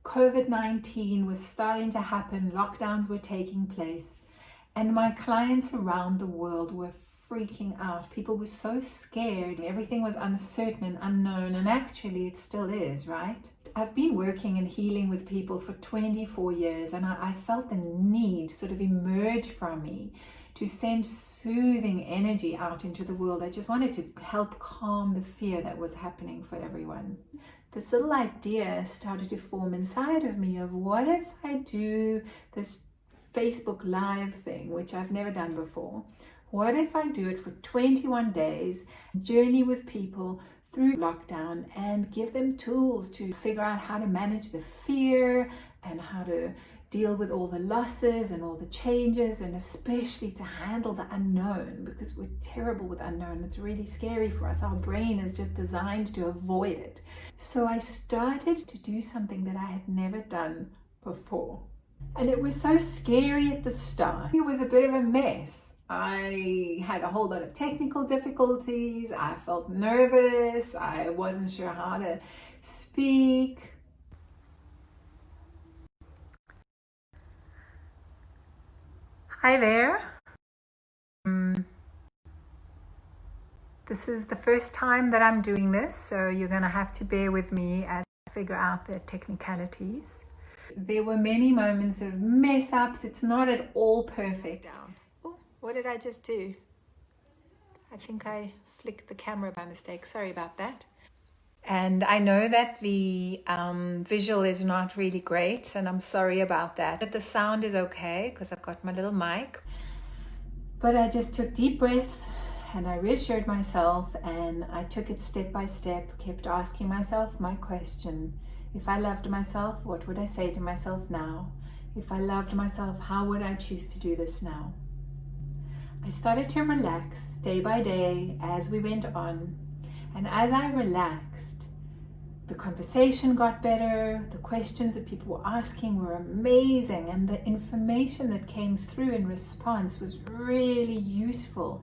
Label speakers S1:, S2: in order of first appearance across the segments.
S1: COVID-19 was starting to happen, lockdowns were taking place, and my clients around the world were freaking out. People were so scared. Everything was uncertain and unknown, and actually it still is, right? I've been working and healing with people for 24 years, and I felt the need sort of emerge from me to send soothing energy out into the world. I just wanted to help calm the fear that was happening for everyone. This little idea started to form inside of me of, what if I do this Facebook Live thing, which I've never done before? What if I do it for 21 days, journey with people through lockdown and give them tools to figure out how to manage the fear and how to deal with all the losses and all the changes, and especially to handle the unknown, because we're terrible with unknown. It's really scary for us. Our brain is just designed to avoid it. So I started to do something that I had never done before. And it was so scary at the start. It was a bit of a mess. I had a whole lot of technical difficulties. I felt nervous. I wasn't sure how to speak. Hi there. This is the first time that I'm doing this, so you're going to have to bear with me as I figure out the technicalities. There were many moments of mess ups. It's not at all perfect. Oh, what did I just do? I think I flicked the camera by mistake. Sorry about that. And I know that the visual is not really great, and I'm sorry about that. But the sound is okay because I've got my little mic. But I just took deep breaths and I reassured myself, and I took it step by step, kept asking myself my question. If I loved myself, what would I say to myself now? If I loved myself, how would I choose to do this now? I started to relax day by day as we went on. And as I relaxed, the conversation got better, the questions that people were asking were amazing, and the information that came through in response was really useful.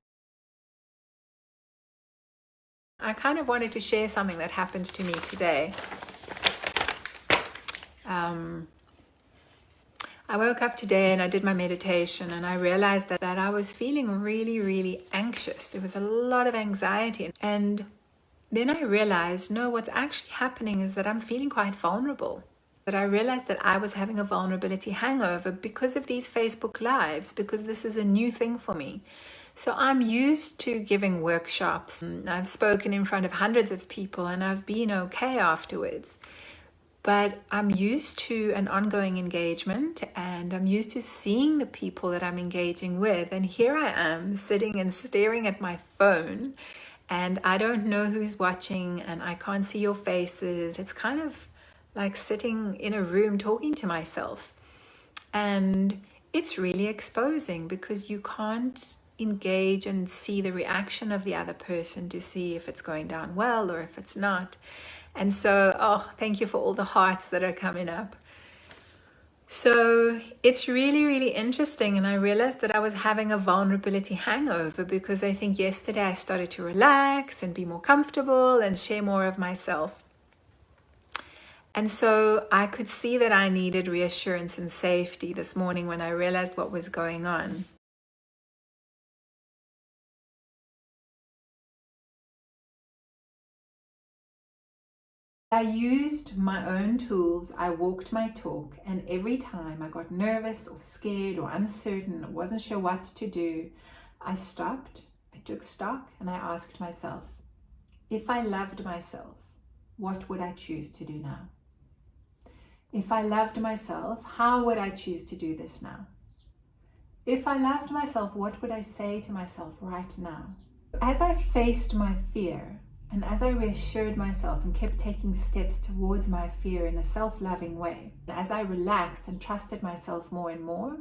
S1: I kind of wanted to share something that happened to me today. I woke up today and I did my meditation, and I realized that I was feeling really, really anxious. There was a lot of anxiety, and then I realized, no, what's actually happening is that I'm feeling quite vulnerable. That I realized that I was having a vulnerability hangover because of these Facebook Lives, because this is a new thing for me. So I'm used to giving workshops. I've spoken in front of hundreds of people and I've been okay afterwards. But I'm used to an ongoing engagement, and I'm used to seeing the people that I'm engaging with. And here I am sitting and staring at my phone, and I don't know who's watching, and I can't see your faces. It's kind of like sitting in a room talking to myself. And it's really exposing because you can't engage and see the reaction of the other person to see if it's going down well or if it's not. And so, thank you for all the hearts that are coming up. So it's really, really interesting. And I realized that I was having a vulnerability hangover because I think yesterday I started to relax and be more comfortable and share more of myself. And so I could see that I needed reassurance and safety this morning when I realized what was going on. I used my own tools. I walked my talk, and every time I got nervous or scared or uncertain or wasn't sure what to do, I stopped, I took stock, and I asked myself, if I loved myself, what would I choose to do now? If I loved myself, how would I choose to do this now? If I loved myself, what would I say to myself right now? As I faced my fear, and as I reassured myself and kept taking steps towards my fear in a self-loving way, as I relaxed and trusted myself more and more,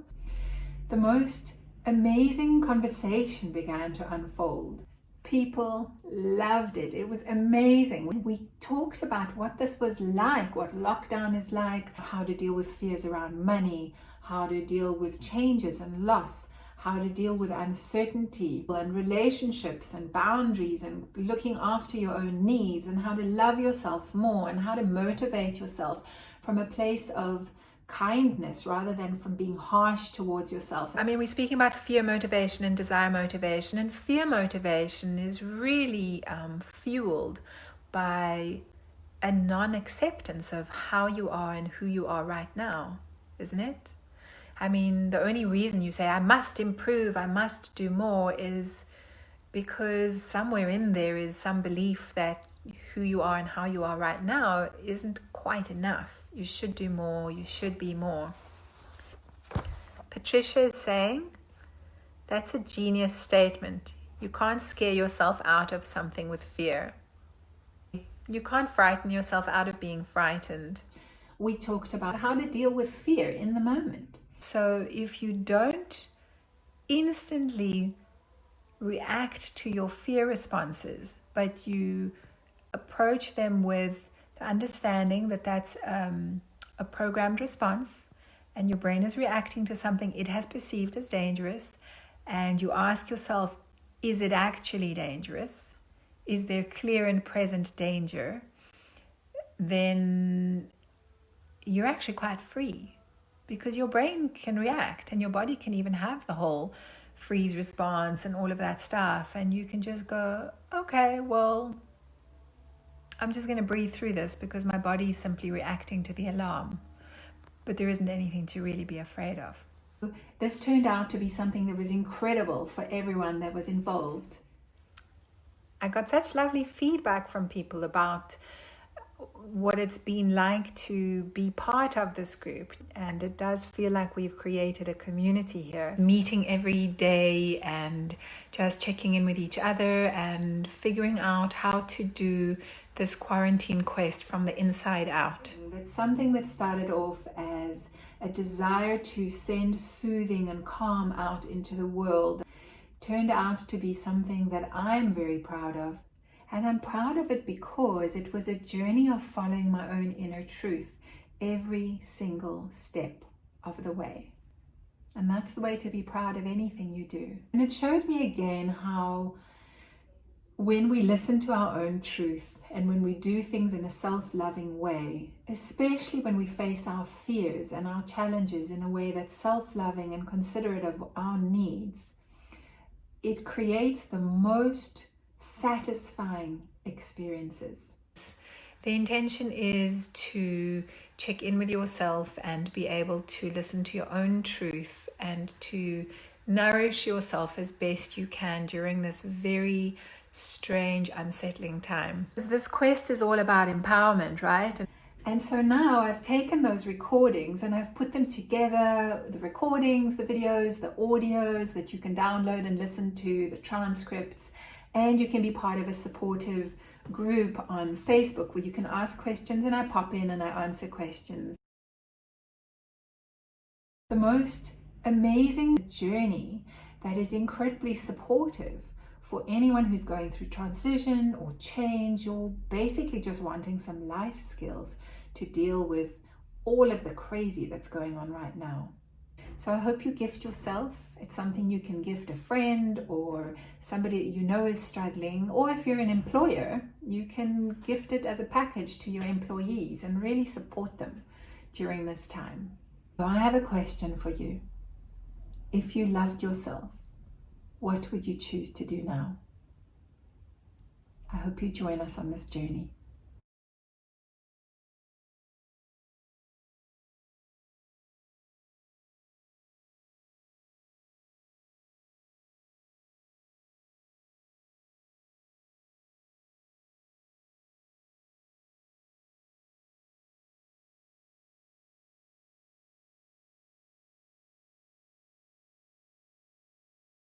S1: the most amazing conversation began to unfold. People loved it. It was amazing. We talked about what this was like, what lockdown is like, how to deal with fears around money, how to deal with changes and loss, how to deal with uncertainty and relationships and boundaries and looking after your own needs, and how to love yourself more, and how to motivate yourself from a place of kindness rather than from being harsh towards yourself. I mean, we're speaking about fear motivation and desire motivation, and fear motivation is really fueled by a non-acceptance of how you are and who you are right now, isn't it? I mean, the only reason you say, I must improve, I must do more, is because somewhere in there is some belief that who you are and how you are right now isn't quite enough. You should do more, you should be more. Patricia is saying, that's a genius statement. You can't scare yourself out of something with fear. You can't frighten yourself out of being frightened. We talked about how to deal with fear in the moment. So if you don't instantly react to your fear responses, but you approach them with the understanding that that's a programmed response and your brain is reacting to something it has perceived as dangerous, and you ask yourself, is it actually dangerous? Is there clear and present danger? Then you're actually quite free, because your brain can react and your body can even have the whole freeze response and all of that stuff, and you can just go, okay, well, I'm just going to breathe through this because my body is simply reacting to the alarm, but there isn't anything to really be afraid of. This turned out to be something that was incredible for everyone that was involved. I got such lovely feedback from people about what it's been like to be part of this group, and it does feel like we've created a community here, meeting every day and just checking in with each other and figuring out how to do this quarantine quest from the inside out. It's something that started off as a desire to send soothing and calm out into the world turned out to be something that I'm very proud of. And I'm proud of it because it was a journey of following my own inner truth every single step of the way. And that's the way to be proud of anything you do. And it showed me again how when we listen to our own truth and when we do things in a self-loving way, especially when we face our fears and our challenges in a way that's self-loving and considerate of our needs, it creates the most satisfying experiences. The intention is to check in with yourself and be able to listen to your own truth and to nourish yourself as best you can during this very strange, unsettling time. This quest is all about empowerment, right? And so now I've taken those recordings and I've put them together, the recordings, the videos, the audios that you can download and listen to, the transcripts, and you can be part of a supportive group on Facebook where you can ask questions and I pop in and I answer questions. The most amazing journey that is incredibly supportive for anyone who's going through transition or change or basically just wanting some life skills to deal with all of the crazy that's going on right now. So I hope you gift yourself. It's something you can gift a friend or somebody that you know is struggling, or if you're an employer, you can gift it as a package to your employees and really support them during this time. So I have a question for you. If you loved yourself, what would you choose to do now? I hope you join us on this journey.